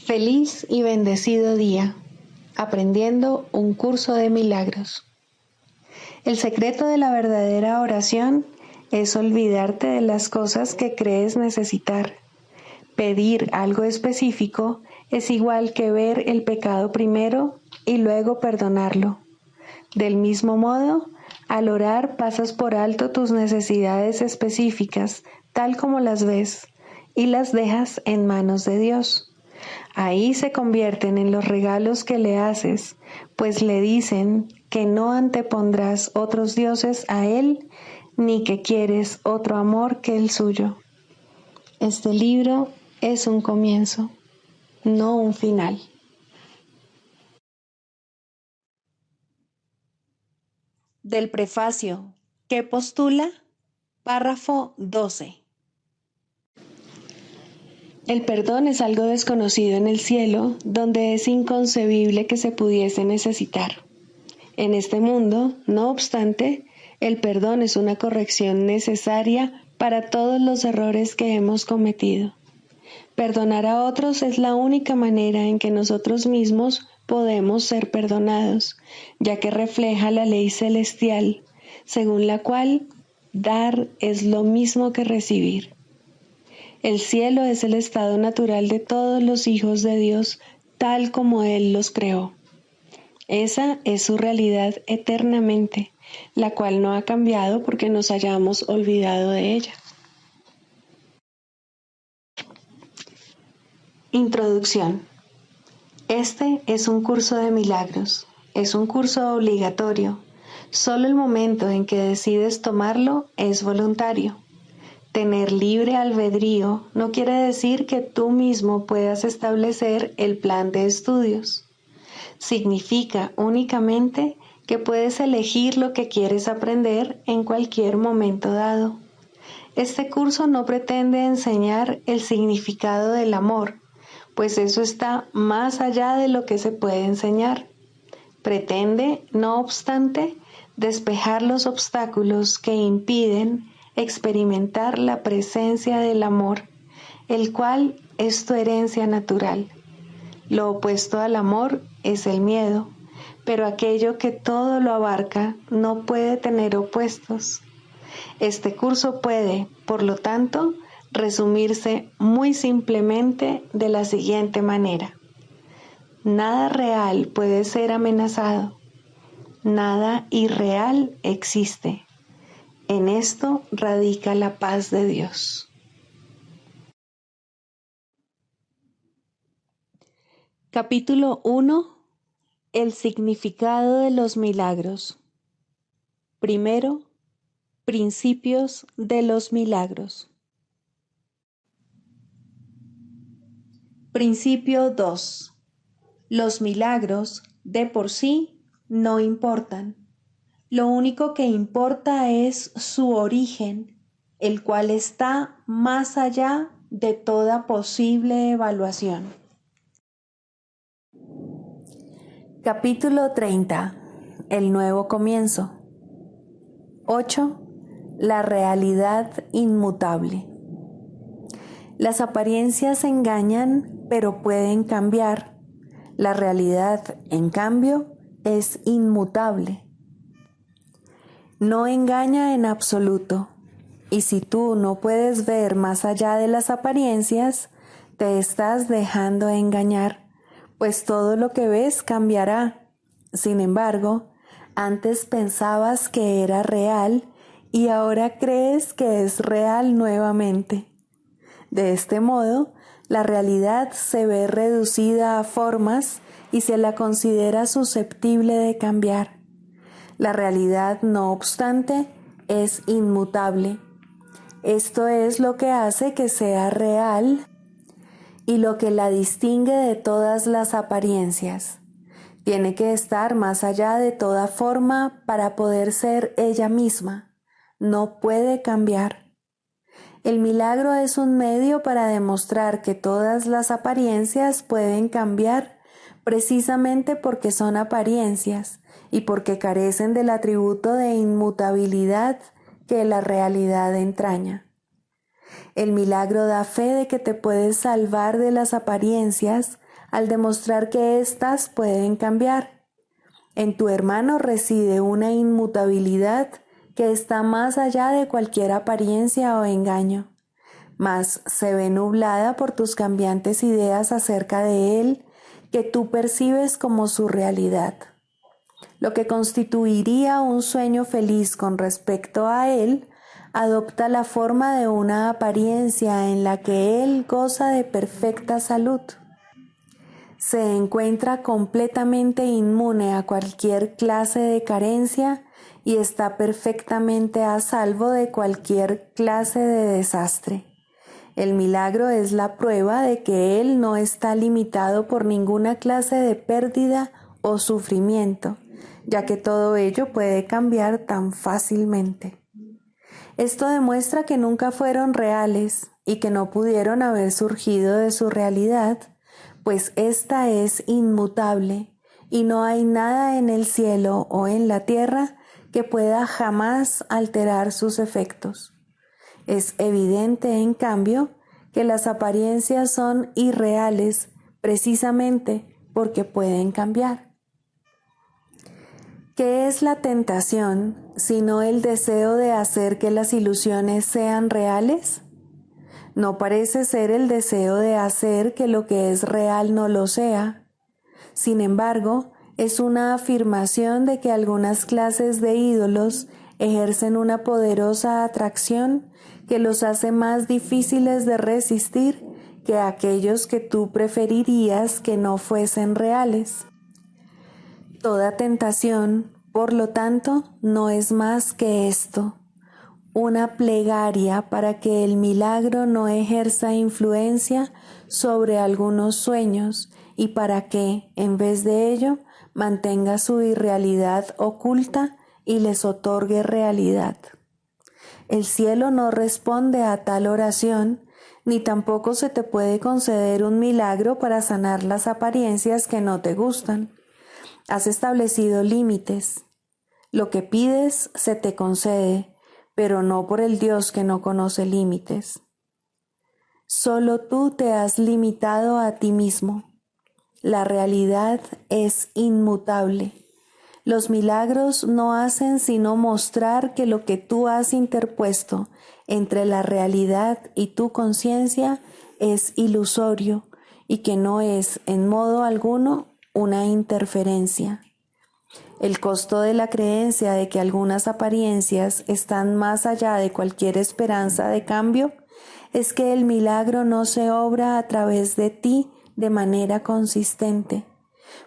Feliz y bendecido día, aprendiendo un curso de milagros. El secreto de la verdadera oración es olvidarte de las cosas que crees necesitar. Pedir algo específico es igual que ver el pecado primero y luego perdonarlo. Del mismo modo, al orar pasas por alto tus necesidades específicas, tal como las ves, y las dejas en manos de Dios. Ahí se convierten en los regalos que le haces, pues le dicen que no antepondrás otros dioses a Él, ni que quieres otro amor que el suyo. Este libro es un comienzo, no un final. Del prefacio, ¿qué postula? Párrafo 12. El perdón es algo desconocido en el cielo, donde es inconcebible que se pudiese necesitar. En este mundo, no obstante, el perdón es una corrección necesaria para todos los errores que hemos cometido. Perdonar a otros es la única manera en que nosotros mismos podemos ser perdonados, ya que refleja la ley celestial, según la cual dar es lo mismo que recibir. El cielo es el estado natural de todos los hijos de Dios, tal como Él los creó. Esa es su realidad eternamente, la cual no ha cambiado porque nos hayamos olvidado de ella. Introducción. Este es un curso de milagros. Es un curso obligatorio. Solo el momento en que decides tomarlo es voluntario. Tener libre albedrío no quiere decir que tú mismo puedas establecer el plan de estudios. Significa únicamente que puedes elegir lo que quieres aprender en cualquier momento dado. Este curso no pretende enseñar el significado del amor, pues eso está más allá de lo que se puede enseñar. Pretende, no obstante, despejar los obstáculos que impiden experimentar la presencia del amor, el cual es tu herencia natural. Lo opuesto al amor es el miedo, pero aquello que todo lo abarca no puede tener opuestos. Este curso puede, por lo tanto, resumirse muy simplemente de la siguiente manera. Nada real puede ser amenazado. Nada irreal existe. En esto radica la paz de Dios. Capítulo 1. El significado de los milagros. Primero, principios de los milagros. Principio 2. Los milagros, de por sí, no importan. Lo único que importa es su origen, el cual está más allá de toda posible evaluación. Capítulo 30. El nuevo comienzo. 8. La realidad inmutable. Las apariencias engañan, pero pueden cambiar. La realidad, en cambio, es inmutable. No engaña en absoluto, y si tú no puedes ver más allá de las apariencias, te estás dejando engañar, pues todo lo que ves cambiará. Sin embargo, antes pensabas que era real y ahora crees que es real nuevamente. De este modo, la realidad se ve reducida a formas y se la considera susceptible de cambiar. La realidad, no obstante, es inmutable. Esto es lo que hace que sea real y lo que la distingue de todas las apariencias. Tiene que estar más allá de toda forma para poder ser ella misma. No puede cambiar. El milagro es un medio para demostrar que todas las apariencias pueden cambiar precisamente porque son apariencias y porque carecen del atributo de inmutabilidad que la realidad entraña. El milagro da fe de que te puedes salvar de las apariencias al demostrar que éstas pueden cambiar. En tu hermano reside una inmutabilidad que está más allá de cualquier apariencia o engaño, mas se ve nublada por tus cambiantes ideas acerca de él que tú percibes como su realidad. Lo que constituiría un sueño feliz con respecto a él adopta la forma de una apariencia en la que él goza de perfecta salud. Se encuentra completamente inmune a cualquier clase de carencia y está perfectamente a salvo de cualquier clase de desastre. El milagro es la prueba de que él no está limitado por ninguna clase de pérdida o sufrimiento, ya que todo ello puede cambiar tan fácilmente. Esto demuestra que nunca fueron reales y que no pudieron haber surgido de su realidad, pues ésta es inmutable y no hay nada en el cielo o en la tierra que pueda jamás alterar sus efectos. Es evidente, en cambio, que las apariencias son irreales precisamente porque pueden cambiar. ¿Qué es la tentación sino el deseo de hacer que las ilusiones sean reales? No parece ser el deseo de hacer que lo que es real no lo sea. Sin embargo, es una afirmación de que algunas clases de ídolos ejercen una poderosa atracción que los hace más difíciles de resistir que aquellos que tú preferirías que no fuesen reales. Toda tentación, por lo tanto, no es más que esto, una plegaria para que el milagro no ejerza influencia sobre algunos sueños y para que, en vez de ello, mantenga su irrealidad oculta y les otorgue realidad. El cielo no responde a tal oración, ni tampoco se te puede conceder un milagro para sanar las apariencias que no te gustan. Has establecido límites. Lo que pides se te concede, pero no por el Dios que no conoce límites. Solo tú te has limitado a ti mismo. La realidad es inmutable. Los milagros no hacen sino mostrar que lo que tú has interpuesto entre la realidad y tu conciencia es ilusorio y que no es en modo alguno una interferencia. El costo de la creencia de que algunas apariencias están más allá de cualquier esperanza de cambio es que el milagro no se obra a través de ti de manera consistente,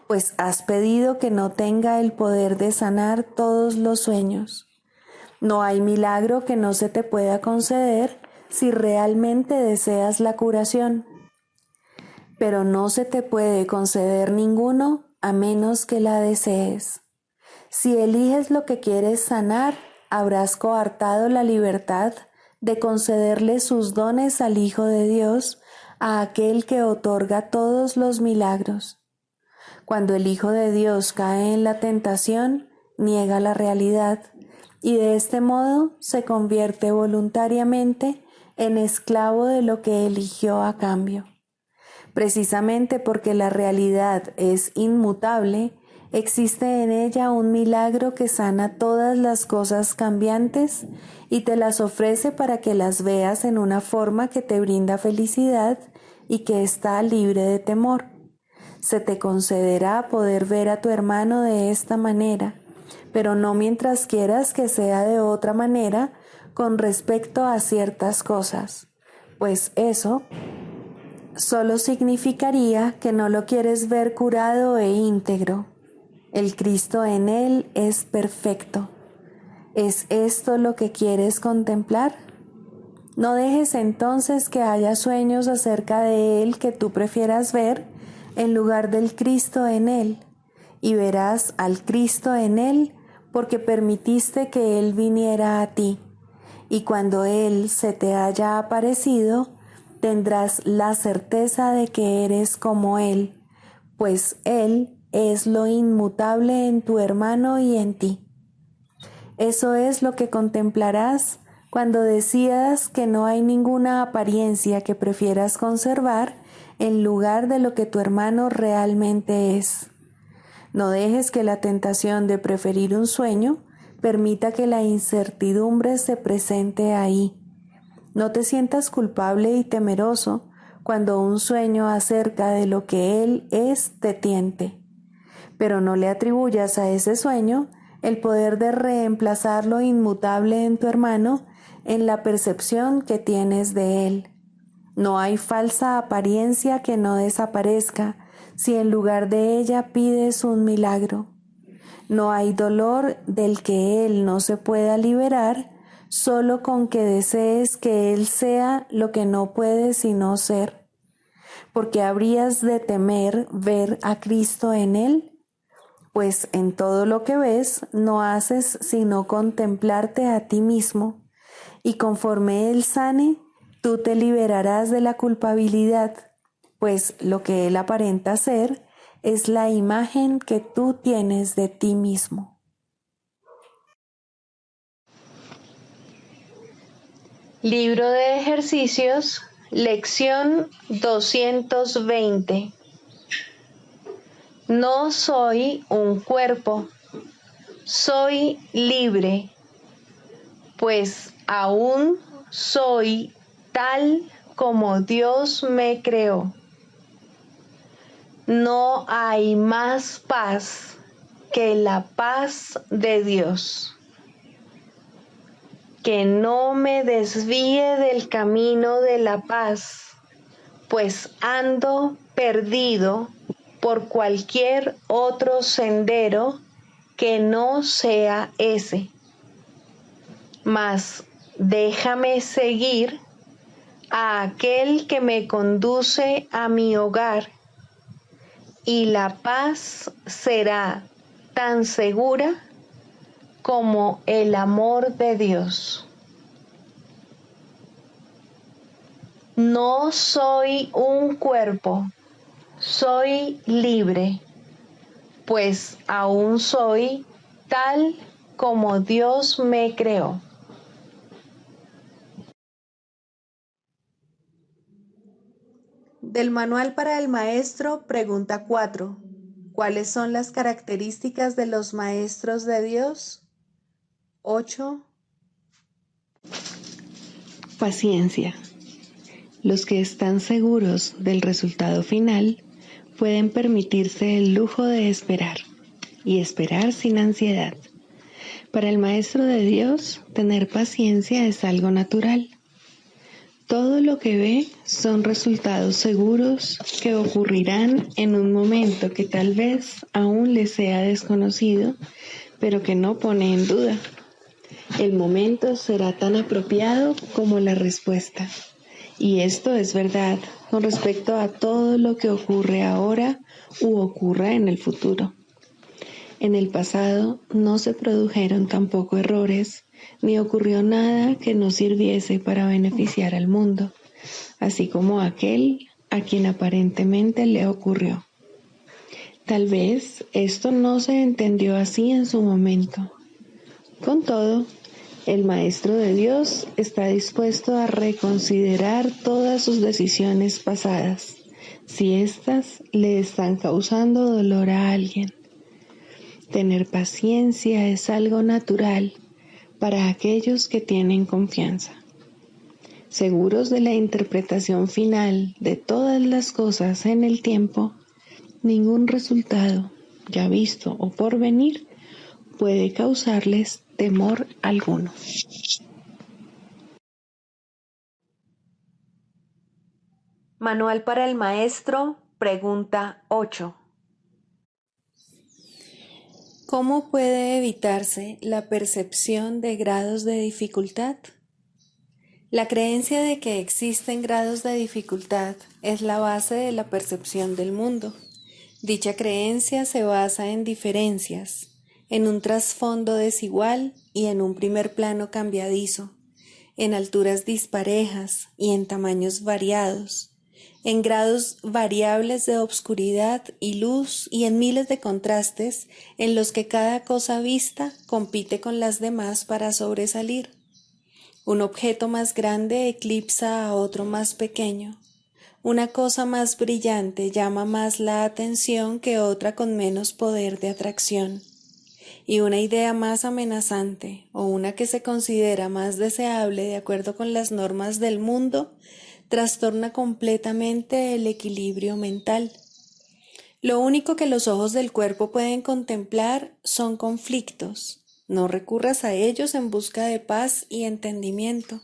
pues has pedido que no tenga el poder de sanar todos los sueños. No hay milagro que no se te pueda conceder si realmente deseas la curación, pero no se te puede conceder ninguno a menos que la desees. Si eliges lo que quieres sanar, habrás coartado la libertad de concederle sus dones al Hijo de Dios, a aquel que otorga todos los milagros. Cuando el Hijo de Dios cae en la tentación, niega la realidad y de este modo se convierte voluntariamente en esclavo de lo que eligió a cambio. Precisamente porque la realidad es inmutable, existe en ella un milagro que sana todas las cosas cambiantes y te las ofrece para que las veas en una forma que te brinda felicidad y que está libre de temor. Se te concederá poder ver a tu hermano de esta manera, pero no mientras quieras que sea de otra manera con respecto a ciertas cosas, pues eso solo significaría que no lo quieres ver curado e íntegro. El Cristo en él es perfecto. ¿Es esto lo que quieres contemplar? No dejes entonces que haya sueños acerca de él que tú prefieras ver en lugar del Cristo en él, y verás al Cristo en él porque permitiste que él viniera a ti, y cuando él se te haya aparecido, tendrás la certeza de que eres como él, pues él es lo inmutable en tu hermano y en ti. Eso es lo que contemplarás cuando decidas que no hay ninguna apariencia que prefieras conservar en lugar de lo que tu hermano realmente es. No dejes que la tentación de preferir un sueño permita que la incertidumbre se presente ahí. No te sientas culpable y temeroso cuando un sueño acerca de lo que Él es te tiente, pero no le atribuyas a ese sueño el poder de reemplazar lo inmutable en tu hermano en la percepción que tienes de Él. No hay falsa apariencia que no desaparezca si en lugar de ella pides un milagro. No hay dolor del que Él no se pueda liberar solo con que desees que Él sea lo que no puede sino ser. ¿Porque habrías de temer ver a Cristo en Él? Pues en todo lo que ves no haces sino contemplarte a ti mismo, y conforme Él sane, tú te liberarás de la culpabilidad, pues lo que Él aparenta ser es la imagen que tú tienes de ti mismo. Libro de ejercicios, lección 220. No soy un cuerpo, soy libre, pues aún soy tal como Dios me creó. No hay más paz que la paz de Dios. Que no me desvíe del camino de la paz, pues ando perdido por cualquier otro sendero que no sea ese. Mas déjame seguir a aquel que me conduce a mi hogar, y la paz será tan segura como el amor de Dios. No soy un cuerpo, soy libre, pues aún soy tal como Dios me creó. Del Manual para el Maestro, pregunta 4. ¿Cuáles son las características de los maestros de Dios? 8. Paciencia. Los que están seguros del resultado final pueden permitirse el lujo de esperar, y esperar sin ansiedad. Para el Maestro de Dios, tener paciencia es algo natural. Todo lo que ve son resultados seguros que ocurrirán en un momento que tal vez aún le sea desconocido, pero que no pone en duda. El momento será tan apropiado como la respuesta. Y esto es verdad con respecto a todo lo que ocurre ahora u ocurra en el futuro. En el pasado no se produjeron tampoco errores, ni ocurrió nada que no sirviese para beneficiar al mundo, así como aquel a quien aparentemente le ocurrió. Tal vez esto no se entendió así en su momento. Con todo, el Maestro de Dios está dispuesto a reconsiderar todas sus decisiones pasadas, si éstas le están causando dolor a alguien. Tener paciencia es algo natural para aquellos que tienen confianza. Seguros de la interpretación final de todas las cosas en el tiempo, ningún resultado, ya visto o por venir, puede causarles temor alguno. Manual para el Maestro, pregunta 8. ¿Cómo puede evitarse la percepción de grados de dificultad? La creencia de que existen grados de dificultad es la base de la percepción del mundo. Dicha creencia se basa en diferencias, en un trasfondo desigual y en un primer plano cambiadizo, en alturas disparejas y en tamaños variados, en grados variables de obscuridad y luz y en miles de contrastes en los que cada cosa vista compite con las demás para sobresalir. Un objeto más grande eclipsa a otro más pequeño. una cosa más brillante llama más la atención que otra con menos poder de atracción, y una idea más amenazante o una que se considera más deseable de acuerdo con las normas del mundo trastorna completamente el equilibrio mental. Lo único que los ojos del cuerpo pueden contemplar son conflictos. No recurras a ellos en busca de paz y entendimiento.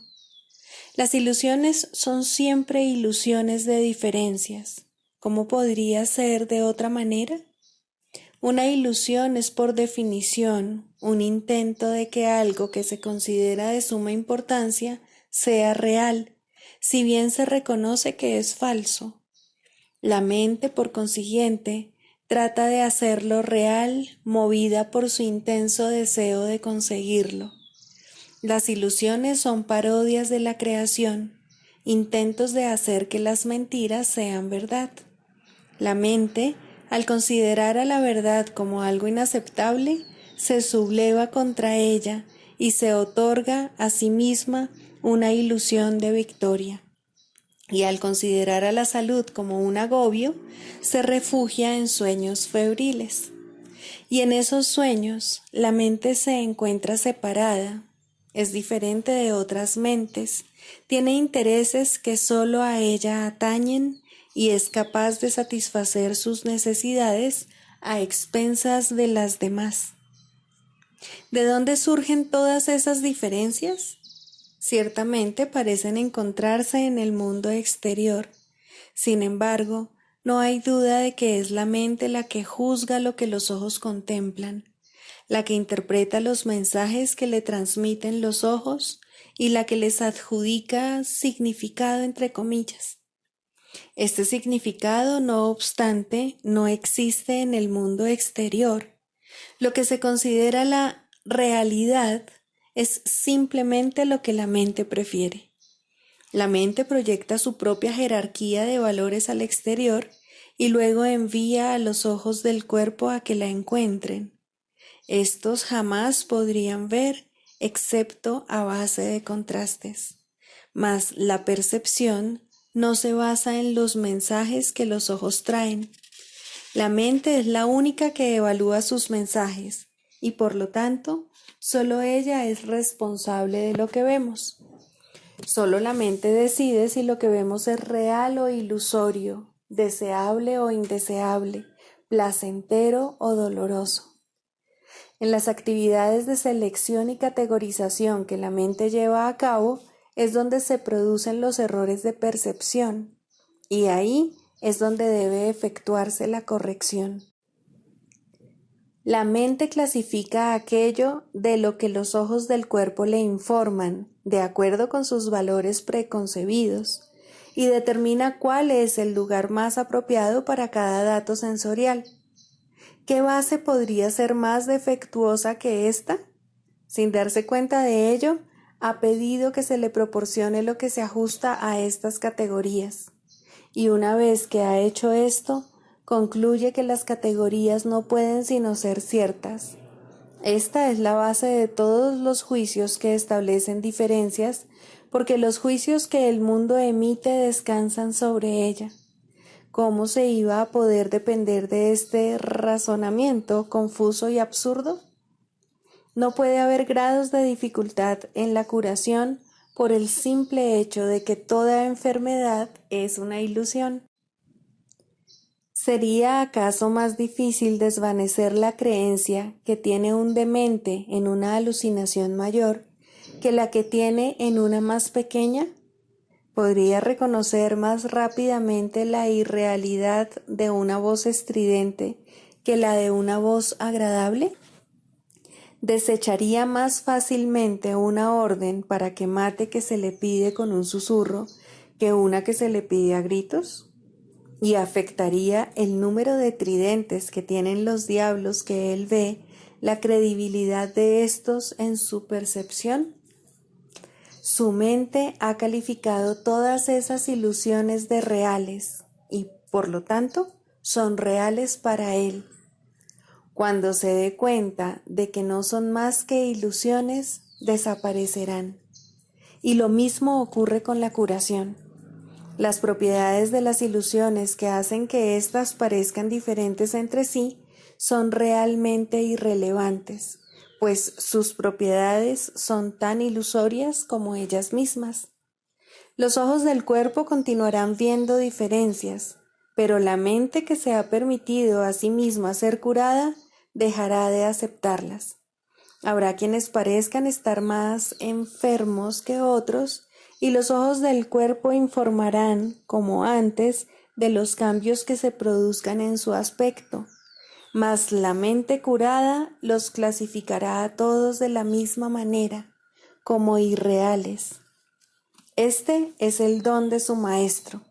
Las ilusiones son siempre ilusiones de diferencias. ¿Cómo podría ser de otra manera? Una ilusión es por definición un intento de que algo que se considera de suma importancia sea real, si bien se reconoce que es falso. La mente, por consiguiente, trata de hacerlo real, movida por su intenso deseo de conseguirlo. Las ilusiones son parodias de la creación, intentos de hacer que las mentiras sean verdad. La mente, al considerar a la verdad como algo inaceptable, se subleva contra ella y se otorga a sí misma una ilusión de victoria. Y al considerar a la salud como un agobio, se refugia en sueños febriles. Y en esos sueños, la mente se encuentra separada, es diferente de otras mentes, tiene intereses que solo a ella atañen y es capaz de satisfacer sus necesidades a expensas de las demás. ¿De dónde surgen todas esas diferencias? Ciertamente parecen encontrarse en el mundo exterior. Sin embargo, no hay duda de que es la mente la que juzga lo que los ojos contemplan, la que interpreta los mensajes que le transmiten los ojos y la que les adjudica significado entre comillas. Este significado, no obstante, no existe en el mundo exterior. Lo que se considera la realidad es simplemente lo que la mente prefiere. La mente proyecta su propia jerarquía de valores al exterior y luego envía a los ojos del cuerpo a que la encuentren. Estos jamás podrían ver, excepto a base de contrastes. Mas la percepción no se basa en los mensajes que los ojos traen. La mente es la única que evalúa sus mensajes y por lo tanto, solo ella es responsable de lo que vemos. Solo la mente decide si lo que vemos es real o ilusorio, deseable o indeseable, placentero o doloroso. En las actividades de selección y categorización que la mente lleva a cabo es donde se producen los errores de percepción, y ahí es donde debe efectuarse la corrección. La mente clasifica aquello de lo que los ojos del cuerpo le informan, de acuerdo con sus valores preconcebidos, y determina cuál es el lugar más apropiado para cada dato sensorial. ¿Qué base podría ser más defectuosa que esta? Sin darse cuenta de ello, ha pedido que se le proporcione lo que se ajusta a estas categorías. Y una vez que ha hecho esto, concluye que las categorías no pueden sino ser ciertas. Esta es la base de todos los juicios que establecen diferencias, porque los juicios que el mundo emite descansan sobre ella. ¿Cómo se iba a poder depender de este razonamiento confuso y absurdo? No puede haber grados de dificultad en la curación por el simple hecho de que toda enfermedad es una ilusión. ¿Sería acaso más difícil desvanecer la creencia que tiene un demente en una alucinación mayor que la que tiene en una más pequeña? ¿Podría reconocer más rápidamente la irrealidad de una voz estridente que la de una voz agradable? ¿Desecharía más fácilmente una orden para que mate que se le pide con un susurro que una que se le pide a gritos? ¿Y afectaría el número de tridentes que tienen los diablos que él ve la credibilidad de estos en su percepción? Su mente ha calificado todas esas ilusiones de reales y, por lo tanto, son reales para él. Cuando se dé cuenta de que no son más que ilusiones, desaparecerán. Y lo mismo ocurre con la curación. Las propiedades de las ilusiones que hacen que éstas parezcan diferentes entre sí son realmente irrelevantes, pues sus propiedades son tan ilusorias como ellas mismas. Los ojos del cuerpo continuarán viendo diferencias, pero la mente que se ha permitido a sí misma ser curada dejará de aceptarlas. Habrá quienes parezcan estar más enfermos que otros, y los ojos del cuerpo informarán, como antes, de los cambios que se produzcan en su aspecto. Mas la mente curada los clasificará a todos de la misma manera, como irreales. Este es el don de su maestro,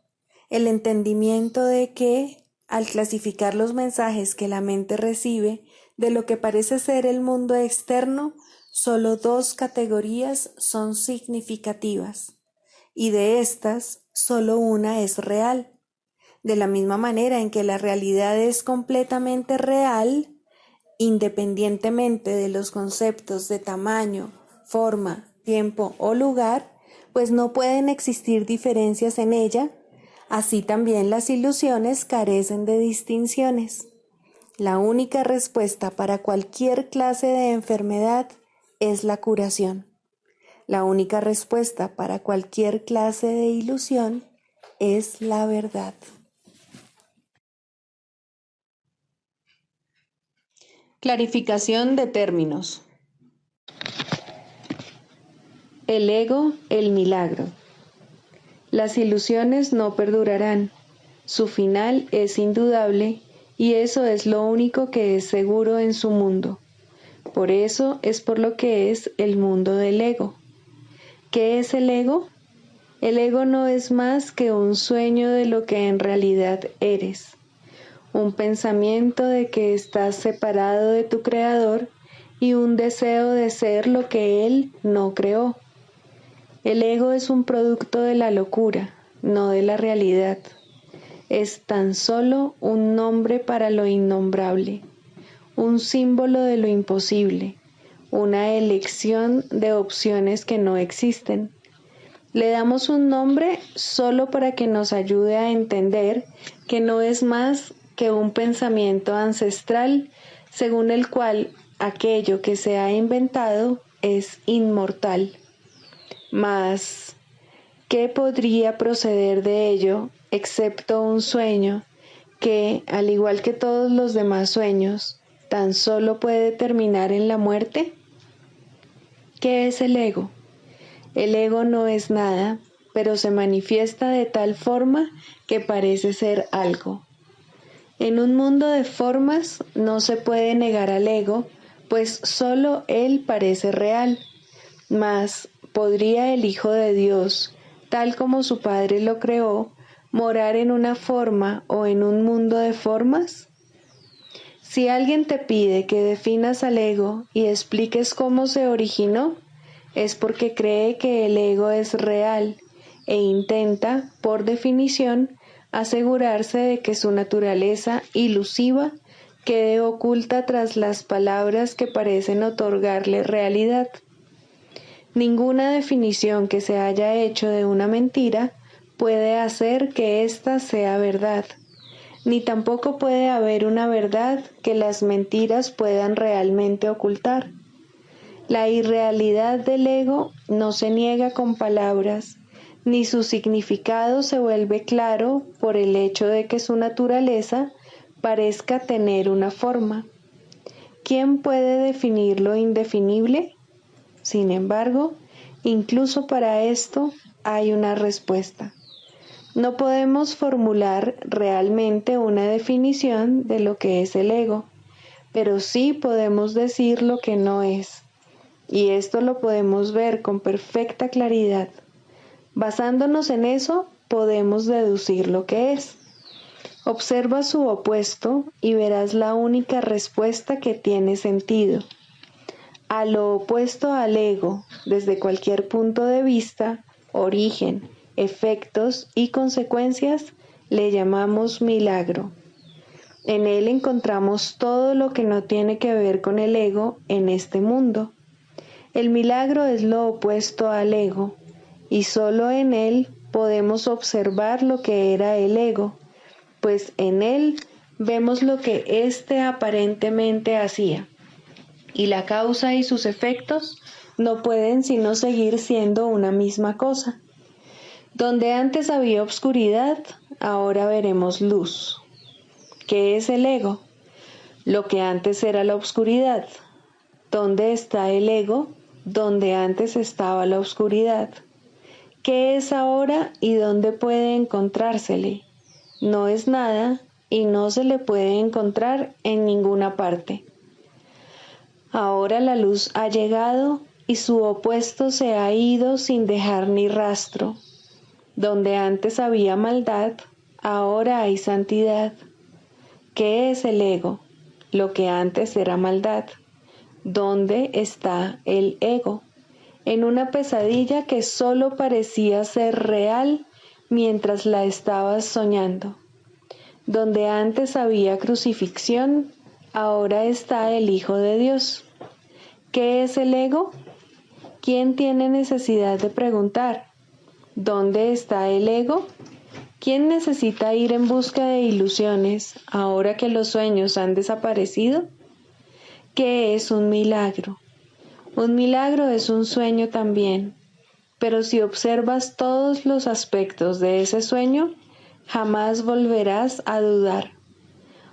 el entendimiento de que, al clasificar los mensajes que la mente recibe de lo que parece ser el mundo externo, solo dos categorías son significativas, y de estas, solo una es real. De la misma manera en que la realidad es completamente real, independientemente de los conceptos de tamaño, forma, tiempo o lugar, pues no pueden existir diferencias en ella, así también las ilusiones carecen de distinciones. La única respuesta para cualquier clase de enfermedad es la curación. La única respuesta para cualquier clase de ilusión es la verdad. Clarificación de términos. El ego, el milagro. Las ilusiones no perdurarán. Su final es indudable y eso es lo único que es seguro en su mundo. Por eso es por lo que es el mundo del ego. ¿Qué es el ego? El ego no es más que un sueño de lo que en realidad eres. Un pensamiento de que estás separado de tu creador y un deseo de ser lo que él no creó. El ego es un producto de la locura, no de la realidad. Es tan solo un nombre para lo innombrable, un símbolo de lo imposible, una elección de opciones que no existen. Le damos un nombre solo para que nos ayude a entender que no es más que un pensamiento ancestral según el cual aquello que se ha inventado es inmortal. Mas, ¿qué podría proceder de ello excepto un sueño que, al igual que todos los demás sueños, tan solo puede terminar en la muerte? ¿Qué es el ego? El ego no es nada, pero se manifiesta de tal forma que parece ser algo. En un mundo de formas no se puede negar al ego, pues solo él parece real. Mas, ¿podría el Hijo de Dios, tal como su Padre lo creó, morar en una forma o en un mundo de formas? Si alguien te pide que definas al ego y expliques cómo se originó, es porque cree que el ego es real e intenta, por definición, asegurarse de que su naturaleza ilusiva quede oculta tras las palabras que parecen otorgarle realidad. Ninguna definición que se haya hecho de una mentira puede hacer que ésta sea verdad, ni tampoco puede haber una verdad que las mentiras puedan realmente ocultar. La irrealidad del ego no se niega con palabras, ni su significado se vuelve claro por el hecho de que su naturaleza parezca tener una forma. ¿Quién puede definir lo indefinible? Sin embargo, incluso para esto hay una respuesta. No podemos formular realmente una definición de lo que es el ego, pero sí podemos decir lo que no es, y esto lo podemos ver con perfecta claridad. Basándonos en eso, podemos deducir lo que es. Observa su opuesto y verás la única respuesta que tiene sentido. A lo opuesto al ego, desde cualquier punto de vista, origen, efectos y consecuencias, le llamamos milagro. En él encontramos todo lo que no tiene que ver con el ego en este mundo. El milagro es lo opuesto al ego, y solo en él podemos observar lo que era el ego, pues en él vemos lo que éste aparentemente hacía, y la causa y sus efectos no pueden sino seguir siendo una misma cosa. Donde antes había obscuridad, ahora veremos luz. ¿Qué es el ego? Lo que antes era la obscuridad. ¿Dónde está el ego? Donde antes estaba la obscuridad. ¿Qué es ahora y dónde puede encontrársele? No es nada y no se le puede encontrar en ninguna parte. Ahora la luz ha llegado y su opuesto se ha ido sin dejar ni rastro. Donde antes había maldad, ahora hay santidad. ¿Qué es el ego? Lo que antes era maldad. ¿Dónde está el ego? En una pesadilla que solo parecía ser real mientras la estabas soñando. Donde antes había crucifixión, ahora está el Hijo de Dios. ¿Qué es el ego? ¿Quién tiene necesidad de preguntar? ¿Dónde está el ego? ¿Quién necesita ir en busca de ilusiones ahora que los sueños han desaparecido? ¿Qué es un milagro? Un milagro es un sueño también, pero si observas todos los aspectos de ese sueño, jamás volverás a dudar.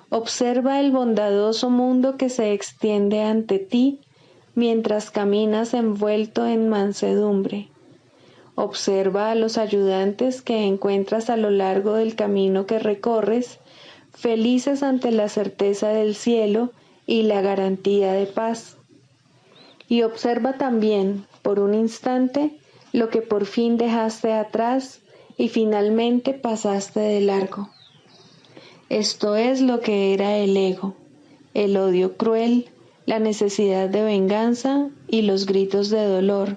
Observa el bondadoso mundo que se extiende ante ti mientras caminas envuelto en mansedumbre. Observa a los ayudantes que encuentras a lo largo del camino que recorres, felices ante la certeza del cielo y la garantía de paz. Y observa también, por un instante, lo que por fin dejaste atrás y finalmente pasaste de largo. Esto es lo que era el ego, el odio cruel, la necesidad de venganza y los gritos de dolor,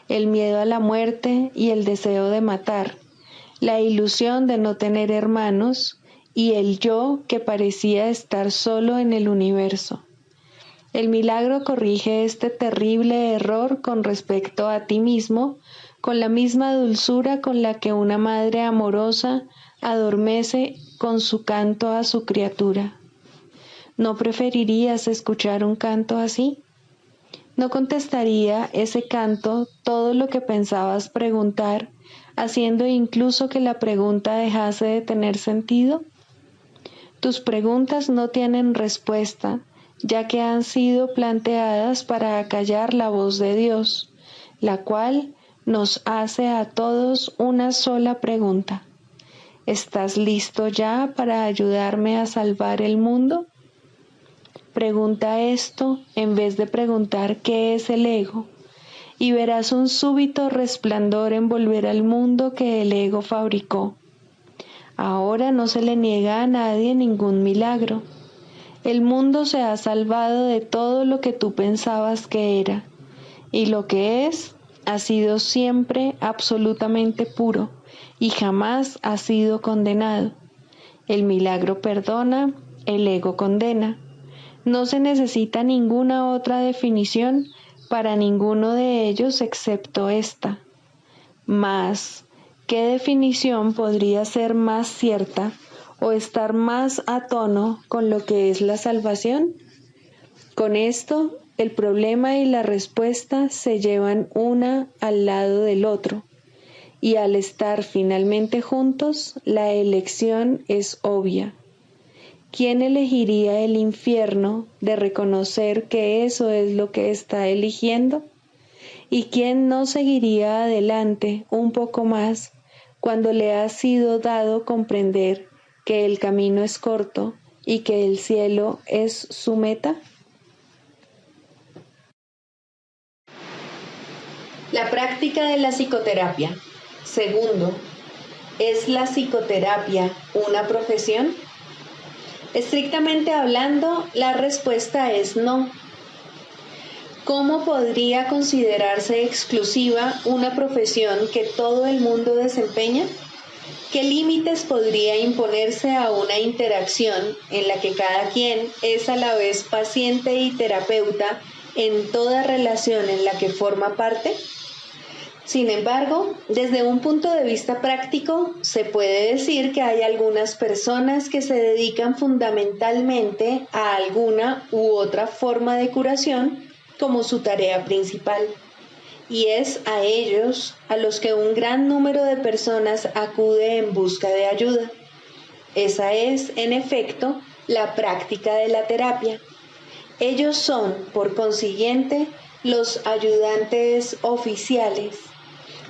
el miedo a la muerte y el deseo de matar, la ilusión de no tener hermanos y el yo que parecía estar solo en el universo. El milagro corrige este terrible error con respecto a ti mismo, con la misma dulzura con la que una madre amorosa adormece con su canto a su criatura. ¿No preferirías escuchar un canto así? ¿No contestaría ese canto todo lo que pensabas preguntar, haciendo incluso que la pregunta dejase de tener sentido? Tus preguntas no tienen respuesta, ya que han sido planteadas para acallar la voz de Dios, la cual nos hace a todos una sola pregunta. ¿Estás listo ya para ayudarme a salvar el mundo? Pregunta esto en vez de preguntar qué es el ego, y verás un súbito resplandor envolver al mundo que el ego fabricó. Ahora no se le niega a nadie ningún milagro. El mundo se ha salvado de todo lo que tú pensabas que era, y lo que es ha sido siempre absolutamente puro y jamás ha sido condenado. El milagro perdona, el ego condena. No se necesita ninguna otra definición para ninguno de ellos excepto esta. Mas, ¿qué definición podría ser más cierta o estar más a tono con lo que es la salvación? Con esto, el problema y la respuesta se llevan una al lado del otro, y al estar finalmente juntos, la elección es obvia. ¿Quién elegiría el infierno de reconocer que eso es lo que está eligiendo? ¿Y quién no seguiría adelante un poco más cuando le ha sido dado comprender que el camino es corto y que el cielo es su meta? La práctica de la psicoterapia. Segundo, ¿es la psicoterapia una profesión? Estrictamente hablando, la respuesta es no. ¿Cómo podría considerarse exclusiva una profesión que todo el mundo desempeña? ¿Qué límites podría imponerse a una interacción en la que cada quien es a la vez paciente y terapeuta en toda relación en la que forma parte? Sin embargo, desde un punto de vista práctico, se puede decir que hay algunas personas que se dedican fundamentalmente a alguna u otra forma de curación como su tarea principal. Y es a ellos a los que un gran número de personas acude en busca de ayuda. Esa es, en efecto, la práctica de la terapia. Ellos son, por consiguiente, los ayudantes oficiales.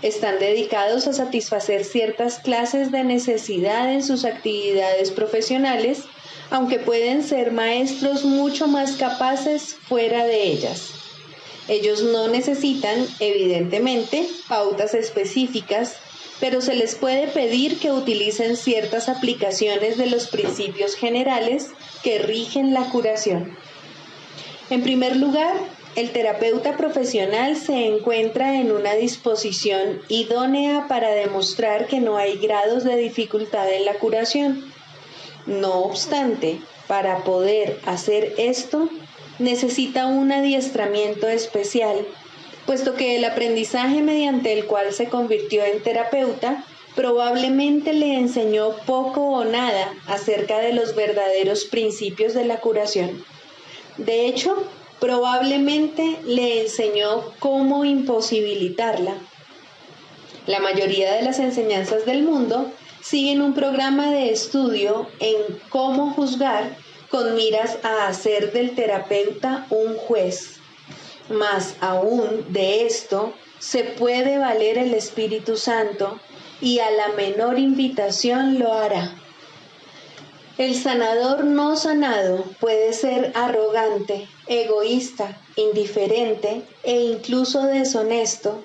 Están dedicados a satisfacer ciertas clases de necesidad en sus actividades profesionales, aunque pueden ser maestros mucho más capaces fuera de ellas. Ellos no necesitan, evidentemente, pautas específicas, pero se les puede pedir que utilicen ciertas aplicaciones de los principios generales que rigen la curación. En primer lugar, el terapeuta profesional se encuentra en una disposición idónea para demostrar que no hay grados de dificultad en la curación. No obstante, para poder hacer esto, necesita un adiestramiento especial, puesto que el aprendizaje mediante el cual se convirtió en terapeuta probablemente le enseñó poco o nada acerca de los verdaderos principios de la curación. De hecho, probablemente le enseñó cómo imposibilitarla. La mayoría de las enseñanzas del mundo siguen un programa de estudio en cómo juzgar con miras a hacer del terapeuta un juez. Más aún de esto, se puede valer el Espíritu Santo y a la menor invitación lo hará. El sanador no sanado puede ser arrogante, egoísta, indiferente e incluso deshonesto.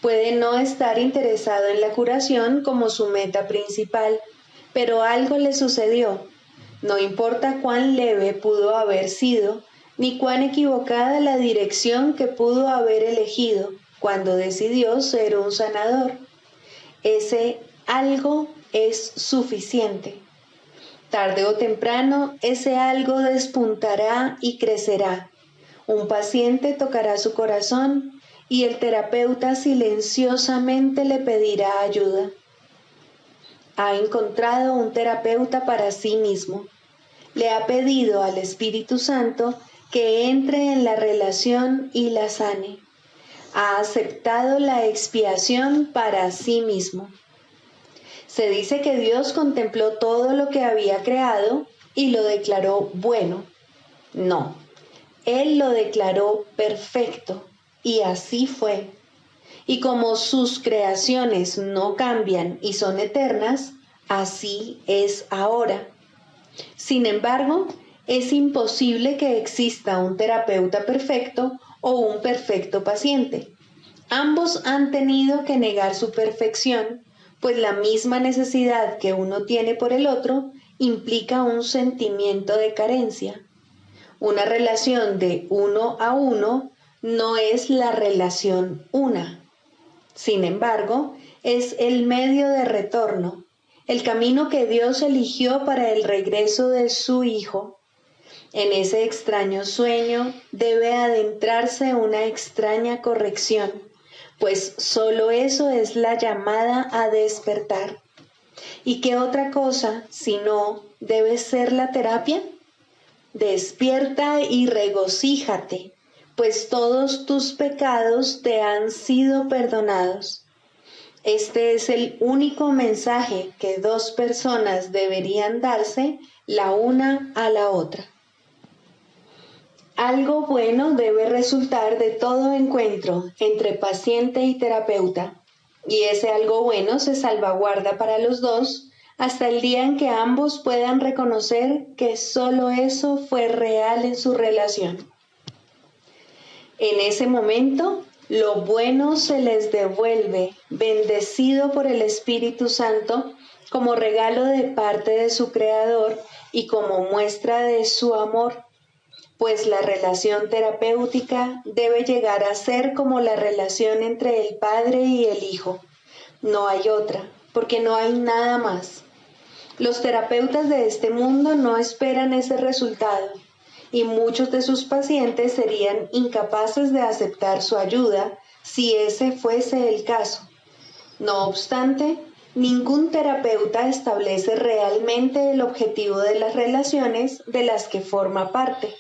Puede no estar interesado en la curación como su meta principal, pero algo le sucedió. No importa cuán leve pudo haber sido, ni cuán equivocada la dirección que pudo haber elegido cuando decidió ser un sanador. Ese algo es suficiente. Tarde o temprano, ese algo despuntará y crecerá. Un paciente tocará su corazón y el terapeuta silenciosamente le pedirá ayuda. Ha encontrado un terapeuta para sí mismo. Le ha pedido al Espíritu Santo que entre en la relación y la sane. Ha aceptado la expiación para sí mismo. Se dice que Dios contempló todo lo que había creado y lo declaró bueno. No, Él lo declaró perfecto, y así fue. Y como sus creaciones no cambian y son eternas, así es ahora. Sin embargo, es imposible que exista un terapeuta perfecto o un perfecto paciente. Ambos han tenido que negar su perfección, pues la misma necesidad que uno tiene por el otro implica un sentimiento de carencia. Una relación de uno a uno no es la relación una. Sin embargo, es el medio de retorno, el camino que Dios eligió para el regreso de su Hijo. En ese extraño sueño debe adentrarse una extraña corrección, pues solo eso es la llamada a despertar. ¿Y qué otra cosa, si no, debe ser la terapia? Despierta y regocíjate, pues todos tus pecados te han sido perdonados. Este es el único mensaje que dos personas deberían darse la una a la otra. Algo bueno debe resultar de todo encuentro entre paciente y terapeuta, y ese algo bueno se salvaguarda para los dos hasta el día en que ambos puedan reconocer que solo eso fue real en su relación. En ese momento, lo bueno se les devuelve, bendecido por el Espíritu Santo, como regalo de parte de su Creador y como muestra de su amor, pues la relación terapéutica debe llegar a ser como la relación entre el Padre y el Hijo. No hay otra, porque no hay nada más. Los terapeutas de este mundo no esperan ese resultado, y muchos de sus pacientes serían incapaces de aceptar su ayuda si ese fuese el caso. No obstante, ningún terapeuta establece realmente el objetivo de las relaciones de las que forma parte.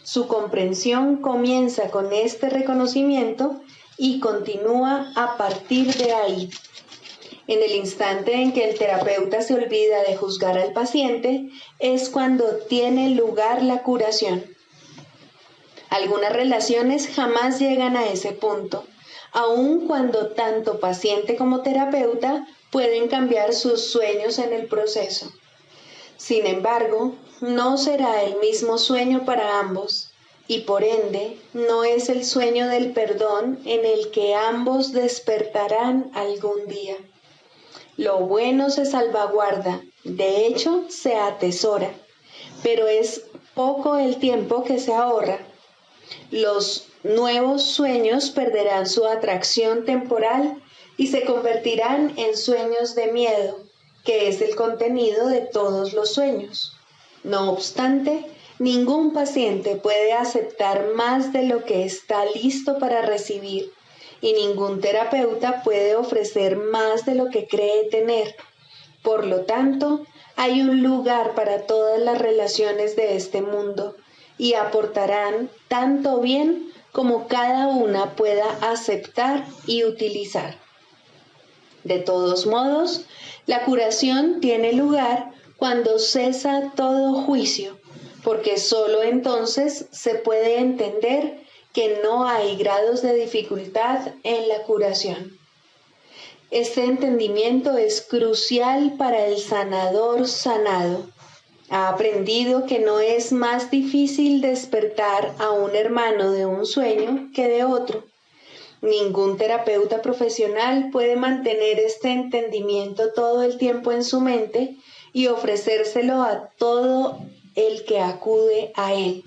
Su comprensión comienza con este reconocimiento y continúa a partir de ahí. En el instante en que el terapeuta se olvida de juzgar al paciente, es cuando tiene lugar la curación. Algunas relaciones jamás llegan a ese punto, aun cuando tanto paciente como terapeuta pueden cambiar sus sueños en el proceso. Sin embargo, no será el mismo sueño para ambos, y por ende no es el sueño del perdón en el que ambos despertarán algún día. Lo bueno se salvaguarda, de hecho se atesora, pero es poco el tiempo que se ahorra. Los nuevos sueños perderán su atracción temporal y se convertirán en sueños de miedo, que es el contenido de todos los sueños. No obstante, ningún paciente puede aceptar más de lo que está listo para recibir, y ningún terapeuta puede ofrecer más de lo que cree tener. Por lo tanto, hay un lugar para todas las relaciones de este mundo, y aportarán tanto bien como cada una pueda aceptar y utilizar. De todos modos, la curación tiene lugar cuando cesa todo juicio, porque sólo entonces se puede entender que no hay grados de dificultad en la curación. Este entendimiento es crucial para el sanador sanado. Ha aprendido que no es más difícil despertar a un hermano de un sueño que de otro. Ningún terapeuta profesional puede mantener este entendimiento todo el tiempo en su mente y ofrecérselo a todo el que acude a él.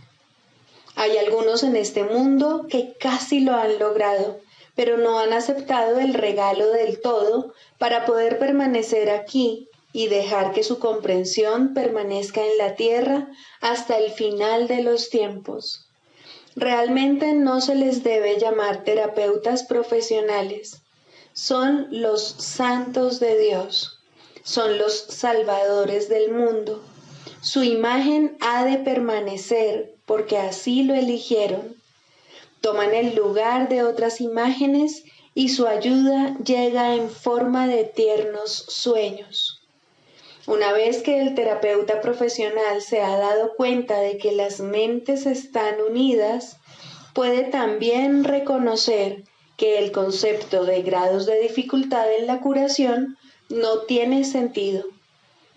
Hay algunos en este mundo que casi lo han logrado, pero no han aceptado el regalo del todo para poder permanecer aquí y dejar que su comprensión permanezca en la tierra hasta el final de los tiempos. Realmente no se les debe llamar terapeutas profesionales. Son los santos de Dios. Son los salvadores del mundo. Su imagen ha de permanecer porque así lo eligieron. Toman el lugar de otras imágenes y su ayuda llega en forma de tiernos sueños. Una vez que el terapeuta profesional se ha dado cuenta de que las mentes están unidas, puede también reconocer que el concepto de grados de dificultad en la curación no tiene sentido.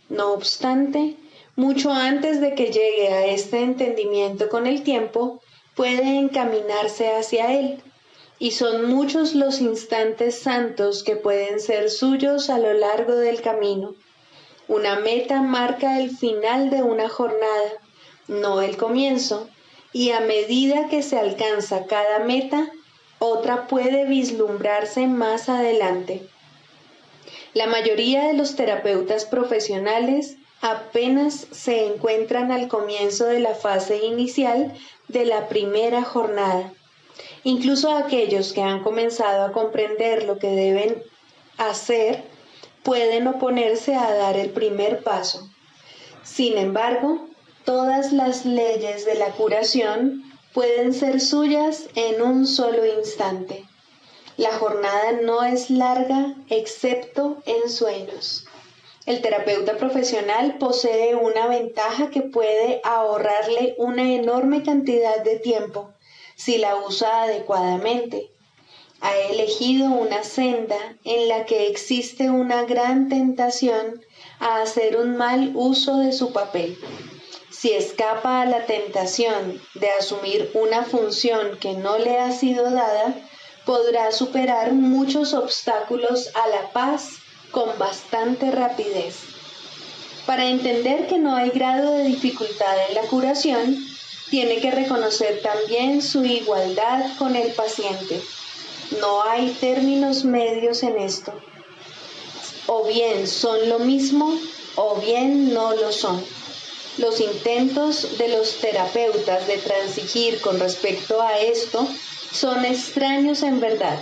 No obstante, mucho antes de que llegue a este entendimiento con el tiempo, puede encaminarse hacia él, y son muchos los instantes santos que pueden ser suyos a lo largo del camino. Una meta marca el final de una jornada, no el comienzo, y a medida que se alcanza cada meta, otra puede vislumbrarse más adelante. La mayoría de los terapeutas profesionales apenas se encuentran al comienzo de la fase inicial de la primera jornada. Incluso aquellos que han comenzado a comprender lo que deben hacer pueden oponerse a dar el primer paso. Sin embargo, todas las leyes de la curación pueden ser suyas en un solo instante. La jornada no es larga excepto en sueños. El terapeuta profesional posee una ventaja que puede ahorrarle una enorme cantidad de tiempo si la usa adecuadamente. Ha elegido una senda en la que existe una gran tentación a hacer un mal uso de su papel. Si escapa a la tentación de asumir una función que no le ha sido dada, podrá superar muchos obstáculos a la paz con bastante rapidez. Para entender que no hay grado de dificultad en la curación, tiene que reconocer también su igualdad con el paciente. No hay términos medios en esto. O bien son lo mismo, o bien no lo son. Los intentos de los terapeutas de transigir con respecto a esto son extraños en verdad.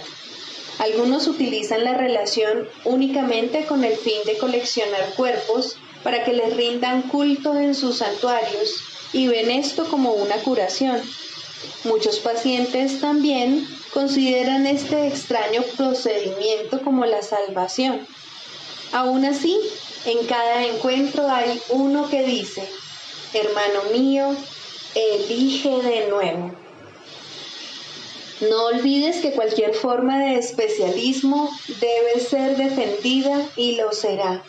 Algunos utilizan la relación únicamente con el fin de coleccionar cuerpos para que les rindan culto en sus santuarios y ven esto como una curación. Muchos pacientes también consideran este extraño procedimiento como la salvación. Aún así, en cada encuentro hay uno que dice: hermano mío, elige de nuevo. No olvides que cualquier forma de especialismo debe ser defendida y lo será.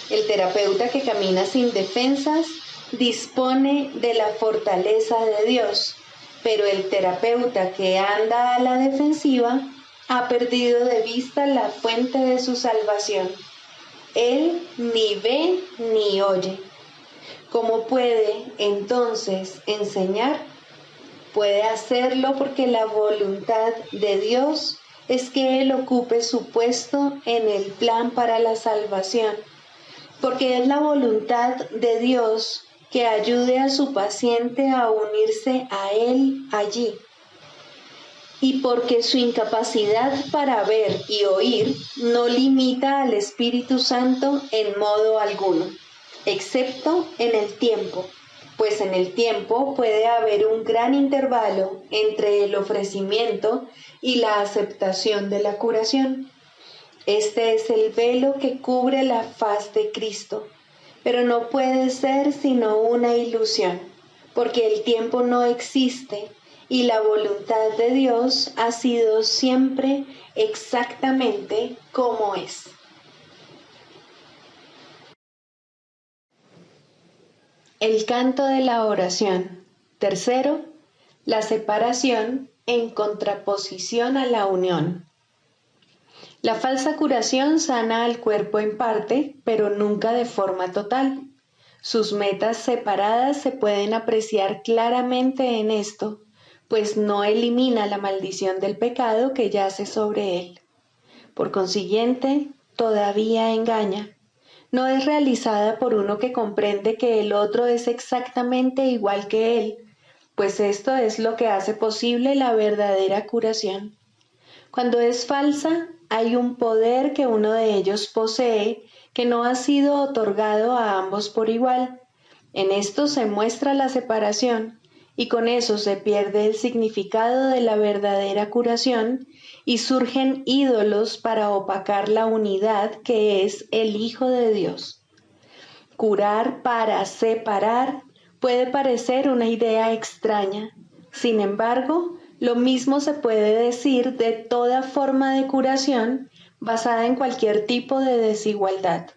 El terapeuta que camina sin defensas dispone de la fortaleza de Dios, pero el terapeuta que anda a la defensiva ha perdido de vista la fuente de su salvación. Él ni ve ni oye. ¿Cómo puede entonces enseñar? Puede hacerlo porque la voluntad de Dios es que Él ocupe su puesto en el plan para la salvación, porque es la voluntad de Dios que ayude a su paciente a unirse a Él allí, y porque su incapacidad para ver y oír no limita al Espíritu Santo en modo alguno, excepto en el tiempo. Pues en el tiempo puede haber un gran intervalo entre el ofrecimiento y la aceptación de la curación. Este es el velo que cubre la faz de Cristo, pero no puede ser sino una ilusión, porque el tiempo no existe y la voluntad de Dios ha sido siempre exactamente como es. El canto de la oración. Tercero, la separación en contraposición a la unión. La falsa curación sana al cuerpo en parte, pero nunca de forma total. Sus metas separadas se pueden apreciar claramente en esto, pues no elimina la maldición del pecado que yace sobre él. Por consiguiente, todavía engaña. No es realizada por uno que comprende que el otro es exactamente igual que él, pues esto es lo que hace posible la verdadera curación. Cuando es falsa, hay un poder que uno de ellos posee que no ha sido otorgado a ambos por igual. En esto se muestra la separación, y con eso se pierde el significado de la verdadera curación y surgen ídolos para opacar la unidad que es el Hijo de Dios. Curar para separar puede parecer una idea extraña. Sin embargo, lo mismo se puede decir de toda forma de curación basada en cualquier tipo de desigualdad.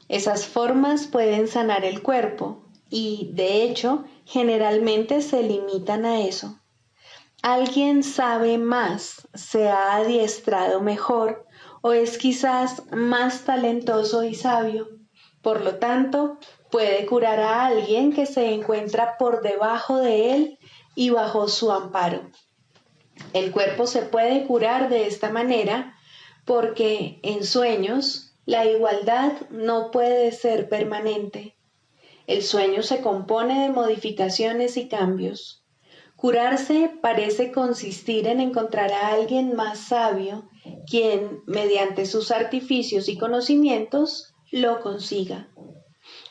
Esas formas pueden sanar el cuerpo y, de hecho, generalmente se limitan a eso. Alguien sabe más, se ha adiestrado mejor o es quizás más talentoso y sabio. Por lo tanto, puede curar a alguien que se encuentra por debajo de él y bajo su amparo. El cuerpo se puede curar de esta manera porque en sueños la igualdad no puede ser permanente. El sueño se compone de modificaciones y cambios. Curarse parece consistir en encontrar a alguien más sabio, quien, mediante sus artificios y conocimientos, lo consiga.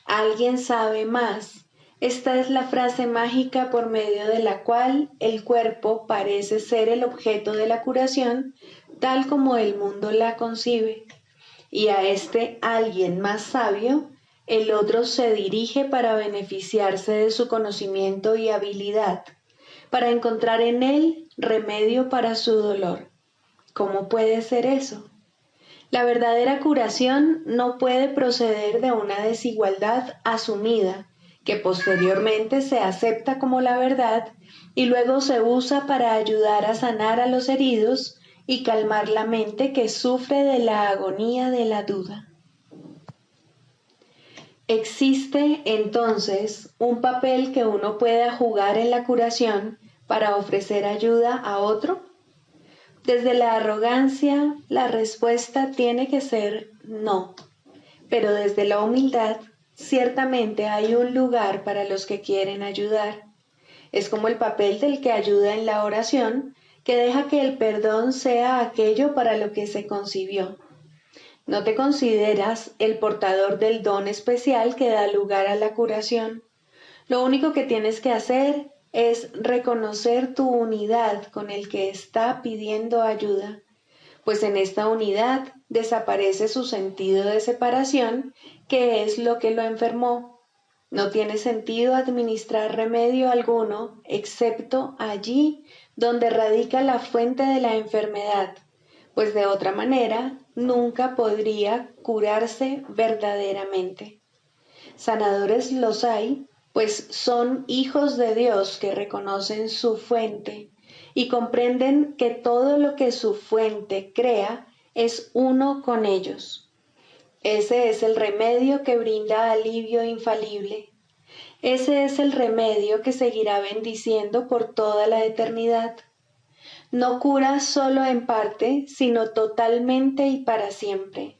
Alguien sabe más. Esta es la frase mágica por medio de la cual el cuerpo parece ser el objeto de la curación, tal como el mundo la concibe. Y a este alguien más sabio, el otro se dirige para beneficiarse de su conocimiento y habilidad, para encontrar en él remedio para su dolor. ¿Cómo puede ser eso? La verdadera curación no puede proceder de una desigualdad asumida, que posteriormente se acepta como la verdad y luego se usa para ayudar a sanar a los heridos y calmar la mente que sufre de la agonía de la duda. ¿Existe entonces un papel que uno pueda jugar en la curación para ofrecer ayuda a otro? Desde la arrogancia, la respuesta tiene que ser no, pero desde la humildad, ciertamente hay un lugar para los que quieren ayudar. Es como el papel del que ayuda en la oración, que deja que el perdón sea aquello para lo que se concibió. No te consideras el portador del don especial que da lugar a la curación. Lo único que tienes que hacer es reconocer tu unidad con el que está pidiendo ayuda, pues en esta unidad desaparece su sentido de separación, que es lo que lo enfermó. No tiene sentido administrar remedio alguno excepto allí donde radica la fuente de la enfermedad, pues de otra manera nunca podría curarse verdaderamente. Sanadores los hay, pues son hijos de Dios que reconocen su fuente y comprenden que todo lo que su fuente crea es uno con ellos. Ese es el remedio que brinda alivio infalible. Ese es el remedio que seguirá bendiciendo por toda la eternidad. No cura solo en parte, sino totalmente y para siempre.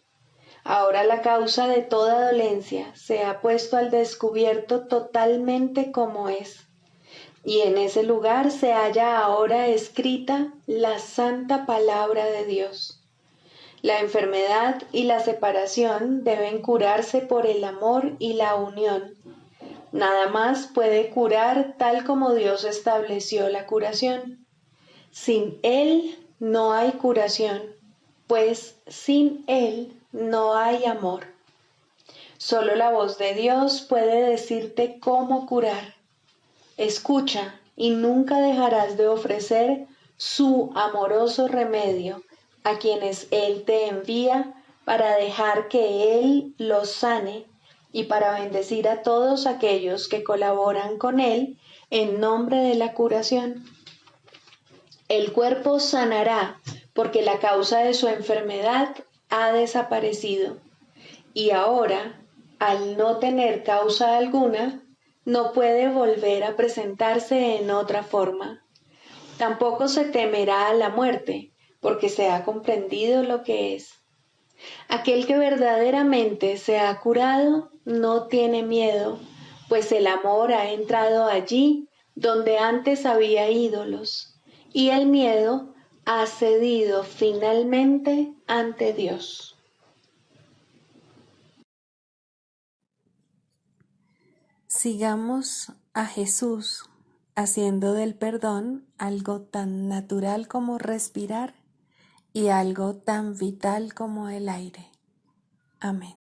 Ahora la causa de toda dolencia se ha puesto al descubierto totalmente como es, y en ese lugar se halla ahora escrita la santa palabra de Dios. La enfermedad y la separación deben curarse por el amor y la unión. Nada más puede curar tal como Dios estableció la curación. Sin Él no hay curación, pues sin Él no hay amor. Solo la voz de Dios puede decirte cómo curar. Escucha y nunca dejarás de ofrecer su amoroso remedio a quienes Él te envía para dejar que Él los sane y para bendecir a todos aquellos que colaboran con Él en nombre de la curación. El cuerpo sanará porque la causa de su enfermedad ha desaparecido y ahora, al no tener causa alguna, no puede volver a presentarse en otra forma. Tampoco se temerá a la muerte, porque se ha comprendido lo que es. Aquel que verdaderamente se ha curado no tiene miedo, pues el amor ha entrado allí donde antes había ídolos, y el miedo ha cedido finalmente ante Dios. Sigamos a Jesús haciendo del perdón algo tan natural como respirar y algo tan vital como el aire. Amén.